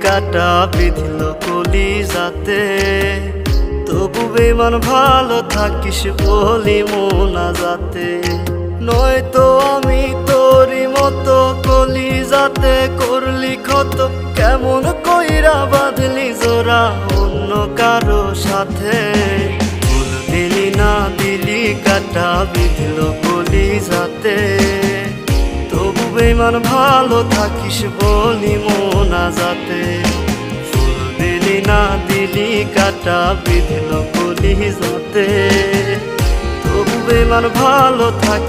কাটা বিঁধল কলিজাতে, তবু বেমান ভালো থাকিস বলি মোনাজাতে। নয়তো আমি তোরই মতো কলিজাতে করলি ক্ষত, কেমন কইরা বাঁধলি জোড়া অন্য কারো সাথে। ফুল দিলি না দিলি কাটা বিঁধল কলিজাতে, তবু বেমান ভালো থাকিস বলি মোনাজাতে। ফুল দিলি না দিলি কাটা বিঁধল কলিজাতে, তবু বেমান ভালো থাকিস